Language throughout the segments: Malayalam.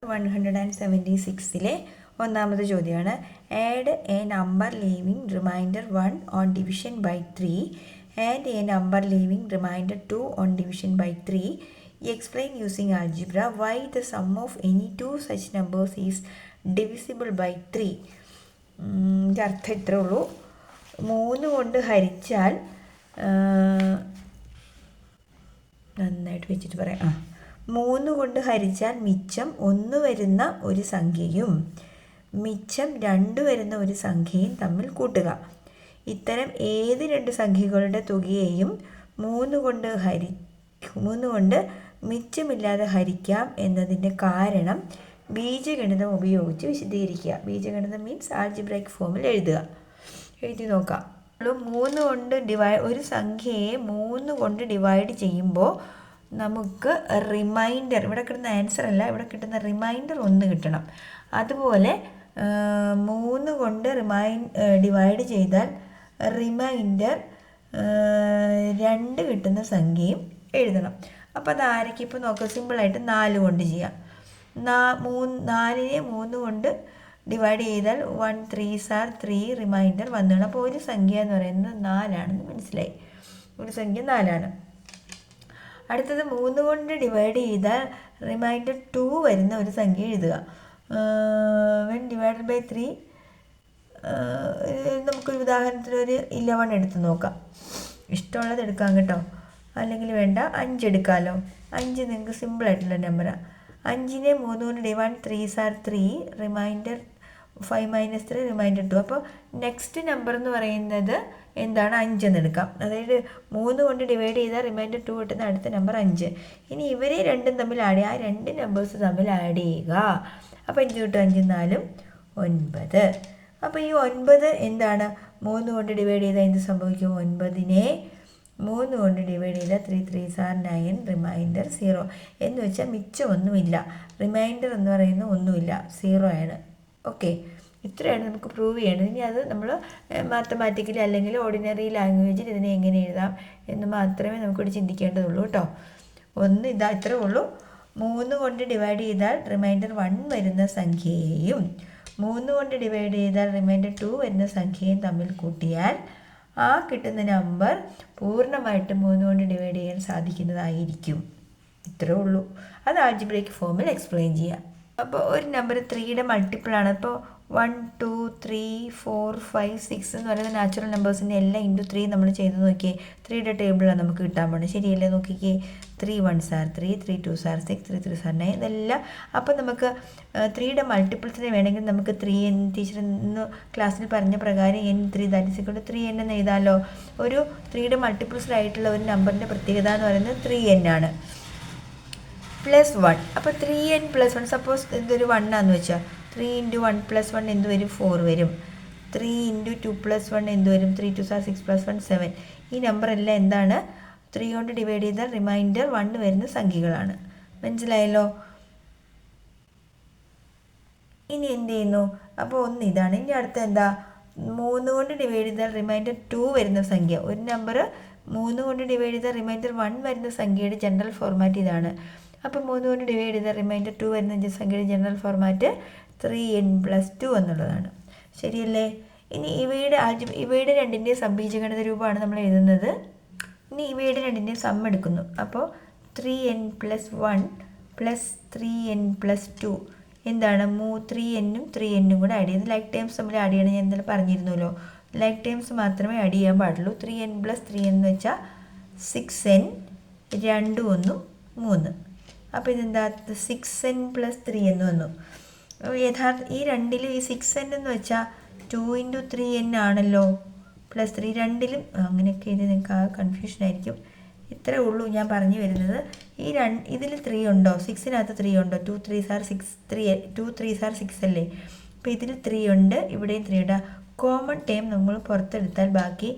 176 ഒന്നാമത്തെ ചോദ്യമാണ്. Add a number leaving remainder 1 on division by 3 and a number leaving remainder 2 on division by 3. Explain using algebra why the sum of any two such numbers is divisible by 3. ഇതിൻ്റെ അർത്ഥം ഇത്രേ ഉള്ളൂ. 3 കൊണ്ട് ഹരിച്ചാൽ നന്നായിട്ട് വെച്ചിട്ട് പറയാം. 3 കൊണ്ട് ഹരിച്ചാൽ മിച്ചം 1 വരുന്ന ഒരു സംഖ്യയും മിച്ചം 2 വരുന്ന ഒരു സംഖ്യയും തമ്മിൽ കൂട്ടുക. ഇത്തരം ഏത് രണ്ട് സംഖ്യകളുടെ തുകയെയും 3 കൊണ്ട് മിച്ചമില്ലാതെ ഹരിക്കാം എന്നതിൻ്റെ കാരണം ബീജഗണിതം ഉപയോഗിച്ച് വിശദീകരിക്കുക. ബീജഗണിതം മീൻസ് ആൾജിബ്രൈക് ഫോമിൽ എഴുതി നോക്കാം. 3 കൊണ്ട് ഒരു സംഖ്യയെ 3 കൊണ്ട് ഡിവൈഡ് ചെയ്യുമ്പോൾ നമുക്ക് റിമൈൻഡർ, ഇവിടെ കിട്ടുന്ന ആൻസർ അല്ല, ഇവിടെ കിട്ടുന്ന റിമൈൻഡർ 1 കിട്ടണം. അതുപോലെ 3 കൊണ്ട് ഡിവൈഡ് ചെയ്താൽ റിമൈൻഡർ 2 കിട്ടുന്ന സംഖ്യയും എഴുതണം. അപ്പോൾ അത് ആരൊക്കെ ഇപ്പോൾ നോക്കുക, സിമ്പിളായിട്ട് 4 കൊണ്ട് ചെയ്യാം. 4നെ 3 കൊണ്ട് ഡിവൈഡ് ചെയ്താൽ 1 3s are 3 റിമൈൻഡർ വന്നു. അപ്പോൾ ഒരു സംഖ്യ എന്ന് പറയുന്നത് 4 ആണെന്ന് മനസ്സിലായി. ഒരു സംഖ്യ 4 ആണ്. അടുത്തത് 3 കൊണ്ട് ഡിവൈഡ് ചെയ്താൽ റിമൈൻഡർ 2 വരുന്ന ഒരു സംഖ്യ എഴുതുക. വെൻ ഡിവൈഡഡ് ബൈ 3 നമുക്കൊരു ഉദാഹരണത്തിന് ഒരു 11 എടുത്ത് നോക്കാം. ഇഷ്ടമുള്ളത് എടുക്കാം കേട്ടോ, അല്ലെങ്കിൽ വേണ്ട 5 എടുക്കാമല്ലോ. 5 നിങ്ങൾക്ക് സിമ്പിളായിട്ടുള്ള നമ്പറാണ്. 5നെ 3 കൊണ്ട് divide 3s are 3 reminder 5 - 3 reminder 2. അപ്പോൾ നെക്സ്റ്റ് നമ്പർ എന്ന് പറയുന്നത് എന്താണ്, 5 എന്ന് എടുക്കാം. അതായത് 3 കൊണ്ട് ഡിവൈഡ് ചെയ്താൽ റിമൈൻഡർ 2 കിട്ടുന്ന അടുത്ത നമ്പർ 5. ഇനി ഇവരെ രണ്ടും തമ്മിൽ ആഡ് ചെയ്യുക, ആ രണ്ട് നമ്പേഴ്സ് തമ്മിൽ ആഡ് ചെയ്യുക. അപ്പോൾ 5 കിട്ടും, 5 4 9. അപ്പോൾ ഈ 9 എന്താണ്, 3 കൊണ്ട് ഡിവൈഡ് ചെയ്താൽ എന്ത് സംഭവിക്കും, 9നെ 3 കൊണ്ട് ഡിവൈഡ് ചെയ്താൽ 3 3s are 9 റിമൈൻഡർ 0. എന്ന് വെച്ചാൽ മിച്ചമൊന്നുമില്ല, റിമൈൻഡർ എന്ന് പറയുന്നത് ഒന്നുമില്ല, 0 ആണ്. ഓക്കെ, ഇത്രയാണ് നമുക്ക് പ്രൂവ് ചെയ്യേണ്ടത്. ഇനി അത് നമ്മൾ മാത്തമാറ്റിക്കലി അല്ലെങ്കിൽ ഓർഡിനറി ലാംഗ്വേജിൽ ഇതിനെ എങ്ങനെ എഴുതാം എന്ന് മാത്രമേ നമുക്കിവിടെ ചിന്തിക്കേണ്ടതുള്ളൂ കേട്ടോ. ഇത്രേ ഉള്ളൂ. 3 കൊണ്ട് ഡിവൈഡ് ചെയ്താൽ റിമൈൻഡർ 1 വരുന്ന സംഖ്യയെയും 3 കൊണ്ട് ഡിവൈഡ് ചെയ്താൽ റിമൈൻഡർ 2 വരുന്ന സംഖ്യയും തമ്മിൽ കൂട്ടിയാൽ ആ കിട്ടുന്ന നമ്പർ പൂർണ്ണമായിട്ട് 3 കൊണ്ട് ഡിവൈഡ് ചെയ്യാൻ സാധിക്കുന്നതായിരിക്കും. ഇത്രേ ഉള്ളൂ. അത് ആൾജിബ്രൈക് ഫോമിൽ എക്സ്പ്ലെയിൻ ചെയ്യാം. അപ്പോൾ ഒരു നമ്പർ 3യുടെ മൾട്ടിപ്പിളാണ്. ഇപ്പോൾ 1 2 3 4 5 6 എന്ന് പറയുന്ന നാച്ചുറൽ നമ്പേഴ്സിൻ്റെ എല്ലാം ഇൻറ്റു 3 നമ്മൾ ചെയ്ത് നോക്കിയേ. 3യുടെ ടേബിളാണ് നമുക്ക് കിട്ടാൻ പോകുന്നത്, ശരിയല്ലേ? നോക്കിക്കേ, 3 1s are 3 3 2s are 6 3 3s are 9 ഇതെല്ലാം. അപ്പോൾ നമുക്ക് 3യുടെ മൾട്ടിപ്പിൾസിനെ വേണമെങ്കിൽ നമുക്ക് 3n, ടീച്ചർ ഇന്ന് ക്ലാസ്സിൽ പറഞ്ഞ പ്രകാരം n3 3n എന്ന് എഴുതാമല്ലോ. ഒരു 3യുടെ മൾട്ടിപ്പിൾസിലായിട്ടുള്ള ഒരു നമ്പറിൻ്റെ പ്രത്യേകത എന്ന് പറയുന്നത് 3n ആണ്. +1, അപ്പോൾ 3n +1, സപ്പോസ് ഇതൊരു 1 ആണെന്ന് വെച്ചാൽ 3 × 1 + 1 എന്ത് വരും, 4 വരും. 3 × 2 + 1 എന്ത് വരും, 3 2s are 6 + 1 7. ഈ നമ്പറെല്ലാം എന്താണ്, 3 കൊണ്ട് ഡിവൈഡ് ചെയ്താൽ റിമൈൻഡർ 1 വരുന്ന സംഖ്യകളാണ്. മനസ്സിലായല്ലോ? ഇനി എന്ത് ചെയ്യുന്നു, അപ്പോൾ ഇതാണ്. ഇനി അടുത്ത എന്താ, 3 കൊണ്ട് ഡിവൈഡ് ചെയ്താൽ റിമൈൻഡർ 2 വരുന്ന സംഖ്യ. ഒരു നമ്പർ 3 കൊണ്ട് ഡിവൈഡ് ചെയ്താൽ റിമൈൻഡർ 1 വരുന്ന സംഖ്യയുടെ ജനറൽ ഫോർമാറ്റ് ഇതാണ്. അപ്പോൾ 3 കൊണ്ട് ഡിവൈഡ് ചെയ്താൽ റിമൈൻഡർ 2 വരുന്ന സംഖ്യയുടെ ജനറൽ ഫോർമാറ്റ് 3n + 2 എന്നുള്ളതാണ്. ശരിയല്ലേ? ഇനി ഇവയുടെ രണ്ടിൻ്റെ സംബീജഗണിത രൂപമാണ് നമ്മൾ എഴുതുന്നത്. ഇനി ഇവയുടെ രണ്ടിൻ്റെ സം എടുക്കുന്നു. അപ്പോൾ 3n + 1 + 3n + 2 എന്താണ്, 3n-ഉം 3n-ഉം കൂടെ ആഡ് ചെയ്ത് ലൈക്ക് ടേംസ് തമ്മിൽ ആഡ് ചെയ്യണം. ഞാൻ എന്തായാലും പറഞ്ഞിരുന്നല്ലോ, ലൈക്ക് ടേംസ് മാത്രമേ ആഡ് ചെയ്യാൻ പാടുള്ളൂ. 3n + 3n എന്ന് വെച്ചാൽ 6n, 2 1 3. അപ്പോൾ ഇതെന്താ, 6n + 3 എന്ന് വന്നു. ഈ രണ്ടിൽ ഈ 6n എന്ന് വെച്ചാൽ 2 × 3n ആണല്ലോ, +3 രണ്ടിലും. അങ്ങനെയൊക്കെ ഇത് നിങ്ങൾക്ക് ആ കൺഫ്യൂഷൻ ആയിരിക്കും. ഇത്രേ ഉള്ളൂ ഞാൻ പറഞ്ഞു വരുന്നത്. ഇതിൽ 3 ഉണ്ടോ, 6-നകത്ത് 3 ഉണ്ടോ, 2 3s are 6 അല്ലേ. അപ്പോൾ ഇതിൽ 3 ഉണ്ട്, ഇവിടെയും 3 ഉണ്ട്. കോമൺ ടേം നമ്മൾ പുറത്തെടുത്താൽ ബാക്കി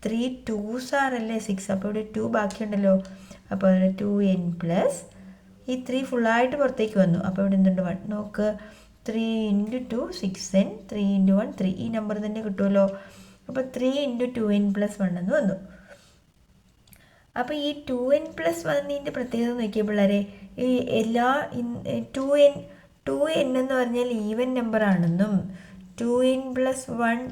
3 2s are അല്ലേ 6. അപ്പോൾ ഇവിടെ 2 ബാക്കിയുണ്ടല്ലോ. അപ്പോൾ 2n + ഈ 3 ഫുള്ളായിട്ട് പുറത്തേക്ക് വന്നു. അപ്പോൾ ഇവിടെ എന്തുണ്ട്, 1. നോക്ക്, 3 × 2 6n, 3 × 1 3. ഈ നമ്പർ തന്നെ കിട്ടുമല്ലോ. അപ്പോൾ 3 × 2n + 1 എന്ന് വന്നു. അപ്പോൾ ഈ 2n + 1 പ്രത്യേകത നോക്കിയ പിള്ളേരെ, ഈ എല്ലാ 2n 2n എന്ന് പറഞ്ഞാൽ ഈവൻ നമ്പർ ആണെന്നും 2n + 1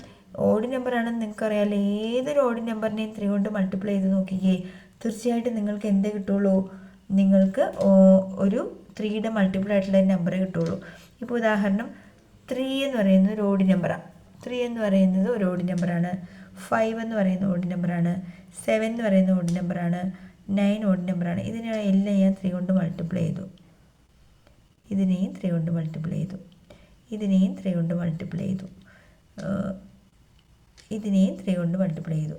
ഓഡ് നമ്പർ ആണെന്ന് നിങ്ങൾക്കറിയാമല്ലോ. ഏതൊരു ഓഡ് നമ്പറിനെയും 3 കൊണ്ട് മൾട്ടിപ്ലൈ ചെയ്ത് നോക്കിക്കേ, തീർച്ചയായിട്ടും നിങ്ങൾക്ക് എന്ത് കിട്ടുള്ളൂ? നിങ്ങൾക്ക് ഒരു 3യുടെ മൾട്ടിപ്പിൾ ആയിട്ടുള്ള നമ്പറേ കിട്ടുള്ളൂ. ഇപ്പോൾ ഉദാഹരണം 3 എന്ന് പറയുന്നത് ഒരു ഓഡ് നമ്പറാണ്. 3 എന്ന് പറയുന്നത് ഒരു ഓഡ് നമ്പറാണ്. 5 എന്ന് പറയുന്ന ഓഡ് നമ്പറാണ്. 7 എന്ന് പറയുന്ന ഓഡ് നമ്പറാണ്. 9 ഓഡ് നമ്പറാണ്. ഇതിനെ എല്ലാം ഞാൻ 3 കൊണ്ട് മൾട്ടിപ്ലൈ ചെയ്തു. ഇതിനെയും 3 കൊണ്ട് മൾട്ടിപ്ലൈ ചെയ്തു. ഇതിനെയും 3 കൊണ്ട് മൾട്ടിപ്ലൈ ചെയ്തു. ഇതിനെയും 3 കൊണ്ട് മൾട്ടിപ്ലൈ ചെയ്തു.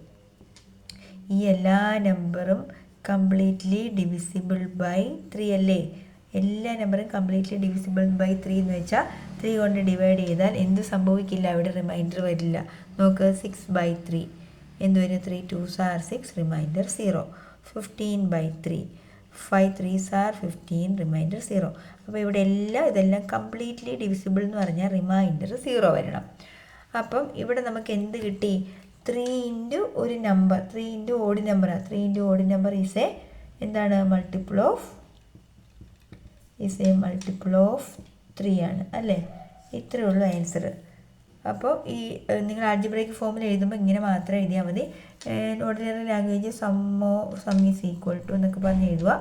ഈ എല്ലാ നമ്പറും കംപ്ലീറ്റ്ലി ഡിവിസിബിൾ ബൈ 3 അല്ലേ? എല്ലാ നമ്പറും കംപ്ലീറ്റ്ലി ഡിവിസിബിൾ ബൈ 3 എന്ന് വെച്ചാൽ 3 കൊണ്ട് ഡിവൈഡ് ചെയ്താൽ എന്ത് സംഭവിക്കില്ല? അവിടെ റിമൈൻഡർ വരില്ല. നോക്ക്, 6/3 എന്ത് വരും? 3 2s are 6, reminder 0. 15/3 5 3s are 15, reminder 0. അപ്പോൾ ഇവിടെ ഇതെല്ലാം കംപ്ലീറ്റ്ലി ഡിവിസിബിൾ എന്ന് പറഞ്ഞാൽ റിമൈൻഡർ 0 വരണം. അപ്പം ഇവിടെ നമുക്ക് എന്ത് കിട്ടി? 3 ഇൻറ്റു ഒരു നമ്പർ, 3 ഇൻറ്റു ഓഡ് നമ്പറാണ്. 3 ഇൻറ്റു ഓഡ് നമ്പർ എന്താണ്? മൾട്ടിപ്പിൾ ഓഫ് 3 ആണ് അല്ലേ? ഇത്രയേ ഉള്ളൂ ആൻസർ. അപ്പോൾ ഈ നിങ്ങൾ ആൾജിബ്രയ്ക്ക് ഫോമിൽ എഴുതുമ്പോൾ ഇങ്ങനെ മാത്രം എഴുതിയാൽ മതി. Ordinary language sum is equal to എന്നൊക്കെ പറഞ്ഞ് എഴുതുക.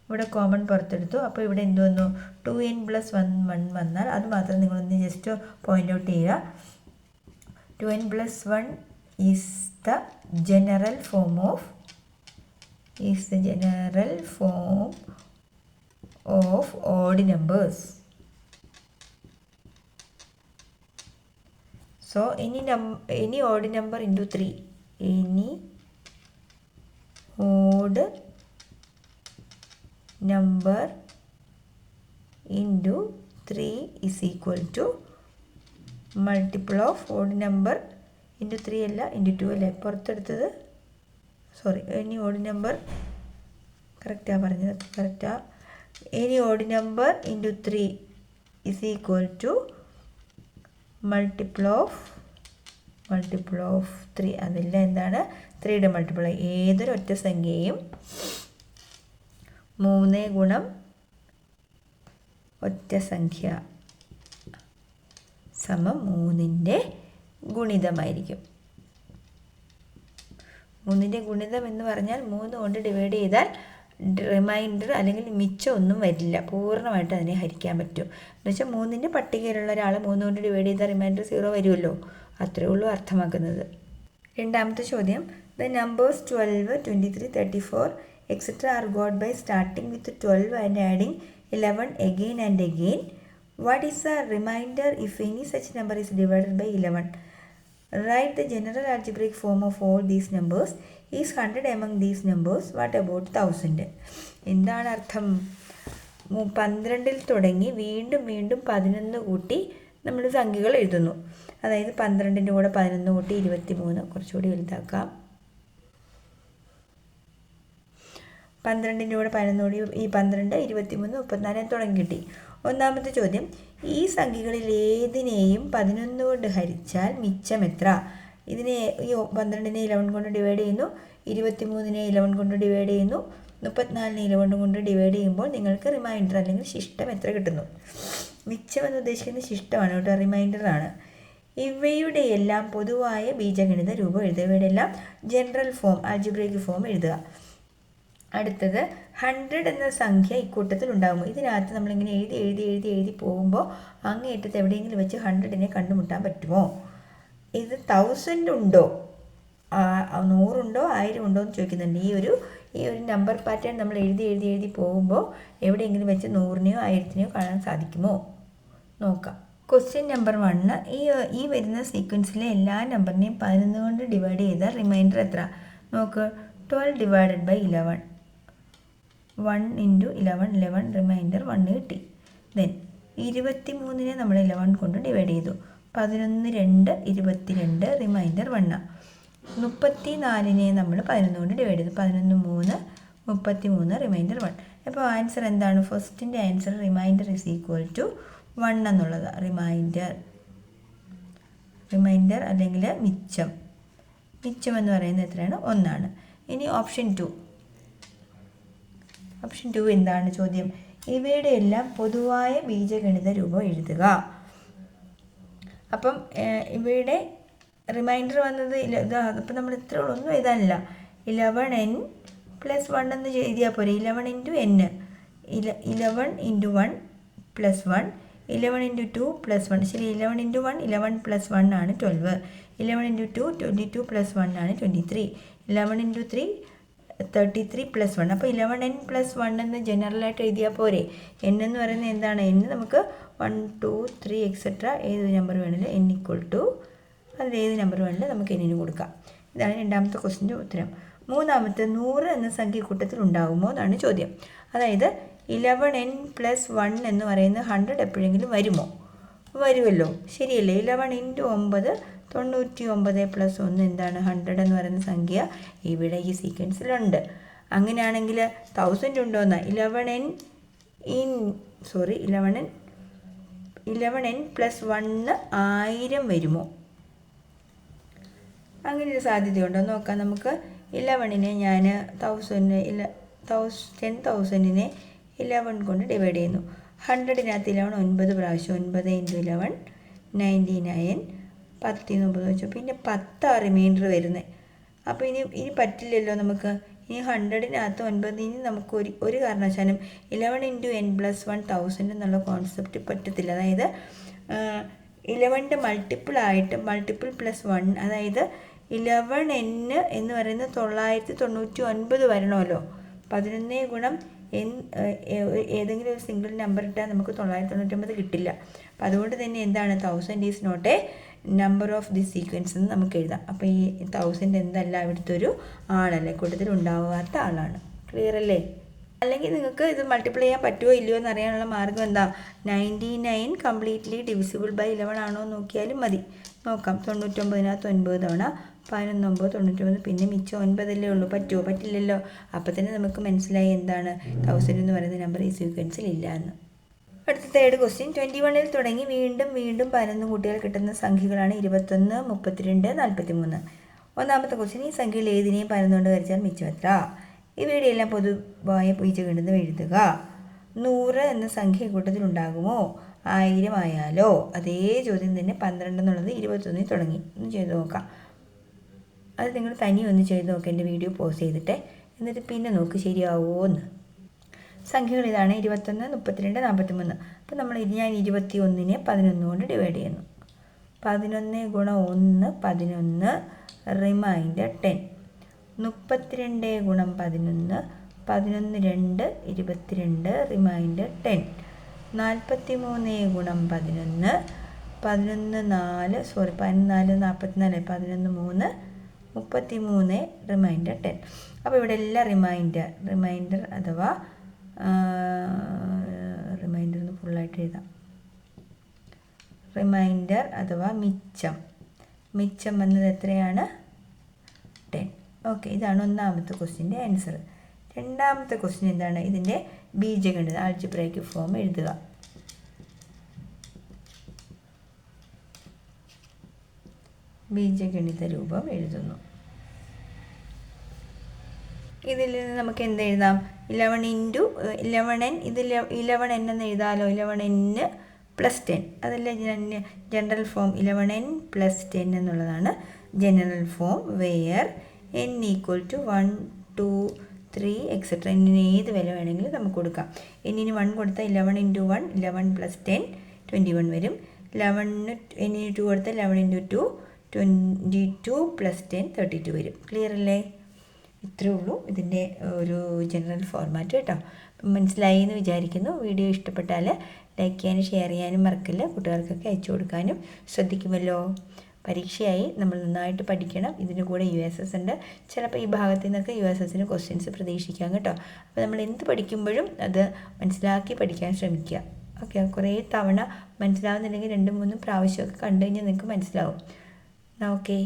ഇവിടെ കോമൺ പുറത്തെടുത്തു. അപ്പോൾ ഇവിടെ എന്ത് വന്നു? 2n + 1 വന്നാൽ അത് മാത്രം നിങ്ങളൊന്ന് ജസ്റ്റ് പോയിൻ്റ് ഔട്ട് ചെയ്യുക. 2n + 1 is the general form of odd numbers. So any odd number into 3, any odd number into 3 is equal to multiple of odd number into 3 അല്ല, into 2 അല്ലേ പുറത്തെടുത്തത്? സോറി, എനി ഓഡ് നമ്പർ കറക്റ്റാണ് പറഞ്ഞത്, കറക്റ്റാണ്. Any odd number into 3 is equal to multiple of 3. അതെല്ലാം എന്താണ്? 3യുടെ മൾട്ടിപ്പിൾ. ഏതൊരു ഒറ്റ സംഖ്യയും 3 ഗുണം ഒറ്റ സംഖ്യ സമം 3ൻ്റെ ഗുണിതമായിരിക്കും. 3ൻ്റെ ഗുണിതം എന്ന് പറഞ്ഞാൽ 3 കൊണ്ട് ഡിവൈഡ് ചെയ്താൽ റിമൈൻഡർ അല്ലെങ്കിൽ മിച്ചം ഒന്നും വരില്ല. പൂർണ്ണമായിട്ട് അതിനെ ഹരിക്കാൻ പറ്റും. എന്ന് വെച്ചാൽ 3ൻ്റെ പട്ടികയിലുള്ള ഒരാൾ 3 കൊണ്ട് ഡിവൈഡ് ചെയ്താൽ റിമൈൻഡർ 0 വരുമല്ലോ. അത്രയേ ഉള്ളൂ അർത്ഥമാക്കുന്നത്. രണ്ടാമത്തെ ചോദ്യം, the numbers 12, 23, 34 etc. are got by starting with 12 and adding 11 again and again. What is the remainder if any such number is divided by 11? Write the general algebraic form of all these numbers. Is 100 among these numbers? What about 1000? എന്താണ് അർത്ഥം? 12ൽ തുടങ്ങി വീണ്ടും 11 കൂട്ടി നമ്മൾ സംഖ്യകൾ എഴുതുന്നു. അതായത് 12ൻ്റെ കൂടെ 11 കൂട്ടി 23, കുറച്ചുകൂടി വലുതാക്കാം. 12ൻ്റെ കൂടെ 11 കൂടി ഈ 12, 23, 34 തുടങ്ങി കിട്ടി. ഒന്നാമത്തെ ചോദ്യം, ഈ സംഖ്യകളിൽ ഏതിനെയും 11 കൊണ്ട് ഹരിച്ചാൽ മിച്ചം എത്ര? ഇതിനെ ഈ 12നെ 11 കൊണ്ട് ഡിവൈഡ് ചെയ്യുന്നു, 23നെ 11 കൊണ്ട് ഡിവൈഡ് ചെയ്യുന്നു, 34നെ 11 കൊണ്ട് ഡിവൈഡ് ചെയ്യുമ്പോൾ നിങ്ങൾക്ക് റിമൈൻഡർ അല്ലെങ്കിൽ ശിഷ്ടം എത്ര കിട്ടുന്നു? മിച്ചം എന്ന് ഉദ്ദേശിക്കുന്നത് ശിഷ്ടമാണ് കേട്ടോ, റിമൈൻഡറാണ്. ഇവയുടെ എല്ലാം പൊതുവായ ബീജഗണിത രൂപം എഴുതുക. ഇവയുടെ എല്ലാം ജനറൽ ഫോം, ആൽജിബ്രൈക് ഫോം എഴുതുക. അടുത്തത് 100 എന്ന സംഖ്യ ഇക്കൂട്ടത്തിൽ ഉണ്ടാകുമോ? ഇതിനകത്ത് നമ്മളിങ്ങനെ എഴുതി പോകുമ്പോൾ അങ്ങേയറ്റത്ത് എവിടെയെങ്കിലും വെച്ച് 100നെ കണ്ടുമുട്ടാൻ പറ്റുമോ? ഇത് 1000 ഉണ്ടോ, 100 ഉണ്ടോ, 1000 ഉണ്ടോ എന്ന് ചോദിക്കുന്നുണ്ട്. ഈ ഒരു നമ്പർ പാറ്റേൺ നമ്മൾ എഴുതി പോകുമ്പോൾ എവിടെയെങ്കിലും വെച്ച് 100നെയോ 1000നെയോ കാണാൻ സാധിക്കുമോ? നോക്കാം. ക്വസ്റ്റ്യൻ നമ്പർ 1, ഈ വരുന്ന സീക്വൻസിലെ എല്ലാ നമ്പറിനെയും 11 കൊണ്ട് ഡിവൈഡ് ചെയ്താൽ റിമൈൻഡർ എത്ര? നോക്ക്, 12 ഡിവൈഡഡ് ബൈ 11, 1 ഇൻറ്റു 11, 11 റിമൈൻഡർ 1 കിട്ടി. ദെൻ 23നെ നമ്മൾ 11 കൊണ്ട് ഡിവൈഡ് ചെയ്തു, 11 2 22, റിമൈൻഡർ 1. 34നെ നമ്മൾ 11 കൊണ്ട് ഡിവൈഡ് ചെയ്തു, 11 3 33, റിമൈൻഡർ 1. അപ്പോൾ ആൻസർ എന്താണ്? ഫസ്റ്റിൻ്റെ answer remainder is equal to 1 എന്നുള്ളത്. റിമൈൻഡർ അല്ലെങ്കിൽ മിച്ചം എന്ന് പറയുന്നത് എത്രയാണ്? 1 ആണ്. ഇനി ഓപ്ഷൻ 2 എന്താണ് ചോദ്യം? ഇവയുടെ എല്ലാം പൊതുവായ ബീജഗണിത രൂപം എഴുതുക. അപ്പം ഇവയുടെ റിമൈൻഡർ വന്നത് അപ്പം നമ്മൾ ഇത്ര ഒന്നും എഴുതാനില്ല. 11n + 1 എന്ന് എഴുതിയാൽ പോരെ. 11 × n 11 × 1 + 1 11 × 2 + 1. ശരി, 11 × 1 11 + 1 ആണ് 12. 11 × 2 22 + 1 ആണ് 23. 11 × 3 33 + 1. അപ്പോൾ 11n + 1 എന്ന് ജനറലായിട്ട് എഴുതിയാൽ പോരെ. n എന്ന് പറയുന്നത് എന്താണ്? n നമുക്ക് 1 2 3 എക്സെട്ര ഏത് നമ്പർ വേണമെങ്കിലും n = അതിൽ ഏത് നമ്പർ വേണമെങ്കിലും നമുക്ക് n കൊടുക്കാം. ഇതാണ് രണ്ടാമത്തെ ക്വസ്റ്റിൻ്റെ ഉത്തരം. മൂന്നാമത്തെ 100 എന്ന സംഖ്യ കൂട്ടത്തിൽ ഉണ്ടാകുമോ എന്നാണ് ചോദ്യം. അതായത് 11n + 1 എന്ന് പറയുന്നത് 100 എപ്പോഴെങ്കിലും വരുമോ? വരുമല്ലോ, ശരിയല്ലേ. 11 × 9 99 + 1 എന്താണ്? 100 എന്ന് പറയുന്ന സംഖ്യ ഇവിടെ ഈ സീക്വൻസിലുണ്ട്. അങ്ങനെയാണെങ്കിൽ 1000 ഉണ്ടോയെന്ന് 11n + 1 1000 വരുമോ? അങ്ങനെ ഒരു സാധ്യതയുണ്ടോ നോക്കാം നമുക്ക്. 11നെ ഞാൻ 10,000നെ 11 കൊണ്ട് ഡിവൈഡ് ചെയ്യുന്നു. 100-നകത്ത് 11 9 പ്രാവശ്യം. 9 × 11 99. 10 9 വെച്ചു. പിന്നെ 10 റിമൈൻഡർ വരുന്നത്. അപ്പോൾ ഇനി പറ്റില്ലല്ലോ നമുക്ക്. ഇനി 100-നകത്ത് 9 നമുക്ക് ഒരു കാരണവശാലും 11 × n + 1 1000 എന്നുള്ള കോൺസെപ്റ്റ് പറ്റത്തില്ല. അതായത് 11ൻ്റെ മൾട്ടിപ്പിൾ + 1, അതായത് 11n എന്ന് പറയുന്നത് 999 വരണമല്ലോ. 11 ഗുണം n ഏതെങ്കിലും ഒരു സിംഗിൾ നമ്പർ ഇട്ടാൽ നമുക്ക് 999 കിട്ടില്ല. അപ്പം അതുകൊണ്ട് തന്നെ എന്താണ്? 1000 is not a number of the sequence എന്ന് നമുക്ക് എഴുതാം. അപ്പോൾ ഈ 1000 എന്തല്ല, ഇവിടുത്തെ ഒരു ആളല്ലേ, കൂട്ടത്തിൽ ഉണ്ടാവാത്ത ആളാണ്. ക്ലിയർ അല്ലേ? അല്ലെങ്കിൽ നിങ്ങൾക്ക് ഇത് മൾട്ടിപ്ലൈ ചെയ്യാൻ പറ്റുമോ ഇല്ലയോ എന്ന് അറിയാനുള്ള മാർഗ്ഗം എന്താ? 99 കംപ്ലീറ്റ്ലി ഡിവിസിബിൾ ബൈ 11 ആണോ എന്ന് നോക്കിയാലും മതി. നോക്കാം. 99-നകത്ത് 9 തവണ 11 9 99, പിന്നെ മിച്ചം 9 അല്ലേ ഉള്ളൂ. പറ്റുമോ? പറ്റില്ലല്ലോ. അപ്പോൾ തന്നെ നമുക്ക് മനസ്സിലായി എന്താണ് 1000 എന്ന് പറയുന്ന നമ്പർ ഈ സീക്വൻസിൽ ഇല്ല എന്ന്. അടുത്ത തേർഡ് ക്വസ്റ്റ്യൻ. 21-ൽ തുടങ്ങി വീണ്ടും 11 കൂട്ടിയാൽ കിട്ടുന്ന സംഖ്യകളാണ് 21 32 43. ഒന്നാമത്തെ ക്വസ്റ്റ്യൻ. ഈ സംഖ്യയിൽ ഏതിനെയും 11 കൊണ്ട് ഹരിച്ചാൽ മിച്ചം എത്ര? ഇവയുടെ എല്ലാം പൊതുവായ ബീജഗണിതം എഴുതുക. 100 എന്ന സംഖ്യ കൂട്ടത്തിൽ ഉണ്ടാകുമോ? 1000 ആയാലോ? അതേ ചോദ്യം തന്നെ 12 എന്നുള്ളത് 21 തുടങ്ങി. ഒന്ന് ചെയ്ത് നോക്കാം. അത് നിങ്ങൾ തനി ഒന്ന് ചെയ്ത് നോക്കാം. എൻ്റെ വീഡിയോ പോസ് ചെയ്തിട്ട് എന്നിട്ട് പിന്നെ നോക്ക് ശരിയാവുമോ എന്ന്. സംഖ്യകൾ ഇതാണ്: 21 32 43. അപ്പോൾ ഞാൻ 21നെ 11 കൊണ്ട് ഡിവൈഡ് ചെയ്യുന്നു. 11 × 1 11, റിമൈൻഡർ 10. 32 × 11 11 2 22, റിമൈൻഡർ 10. 43 × 11 11 4 11 44 11 3 33, റിമൈൻഡർ 10. അപ്പോൾ ഇവിടെ എല്ലാം റിമൈൻഡർ അഥവാ റിമൈൻഡർ ഒന്ന് ഫുള്ളായിട്ട് എഴുതാം. റിമൈൻഡർ അഥവാ മിച്ചം വന്നത് എത്രയാണ്? 10. ഓക്കെ, ഇതാണ് ഒന്നാമത്തെ ക്വസ്റ്റ്യൻ്റെ ആൻസർ. രണ്ടാമത്തെ ക്വസ്റ്റ്യൻ എന്താണ്? ഇതിൻ്റെ ബീജഗണിത ആൾജിബ്രായിക് ഫോം എഴുതുക. ബീജഗണിത രൂപം എഴുതുന്നു. ഇതിൽ നിന്ന് നമുക്ക് എന്ത് എഴുതാം? 11 × 11n. ഇതിൽ 11n എന്ന് എഴുതാമല്ലോ. 11n + 10 അതല്ലേ ജനറൽ ഫോം. 11n + 10 എന്നുള്ളതാണ് general form. Where n = 1 2 3 etcetera. എന്നിന് ഏത് വില വേണമെങ്കിലും നമുക്ക് കൊടുക്കാം. എന്നിന് 1 കൊടുത്താൽ 11 × 1 11 + 10 21 വരും. 11 എന്നിന് 2 കൊടുത്താൽ 11 × 2 22 + 10 32 വരും. ക്ലിയർ അല്ലേ? ഇത്രേ ഉള്ളൂ ഇതിൻ്റെ ഒരു ജനറൽ ഫോർമാറ്റ് കേട്ടോ. മനസ്സിലായി എന്ന് വിചാരിക്കുന്നു. വീഡിയോ ഇഷ്ടപ്പെട്ടാൽ ലൈക്ക് ചെയ്യാനും ഷെയർ ചെയ്യാനും മറക്കില്ല. കുട്ടികൾക്കൊക്കെ അയച്ചു കൊടുക്കാനും ശ്രദ്ധിക്കുമല്ലോ. പരീക്ഷയായി നമ്മൾ നന്നായിട്ട് പഠിക്കണം. ഇതിന് കൂടെ USS ഉണ്ട്. ചിലപ്പോൾ ഈ ഭാഗത്തു നിന്നൊക്കെ USSന് ക്വസ്റ്റ്യൻസ് പ്രതീക്ഷിക്കാം കേട്ടോ. അപ്പോൾ നമ്മൾ എന്ത് പഠിക്കുമ്പോഴും അത് മനസ്സിലാക്കി പഠിക്കാൻ ശ്രമിക്കുക. ഓക്കെ, കുറേ തവണ മനസ്സിലാവുന്നുണ്ടെങ്കിൽ 2-3 പ്രാവശ്യമൊക്കെ കണ്ടു കഴിഞ്ഞാൽ നിങ്ങൾക്ക് മനസ്സിലാവും. ഓക്കെ.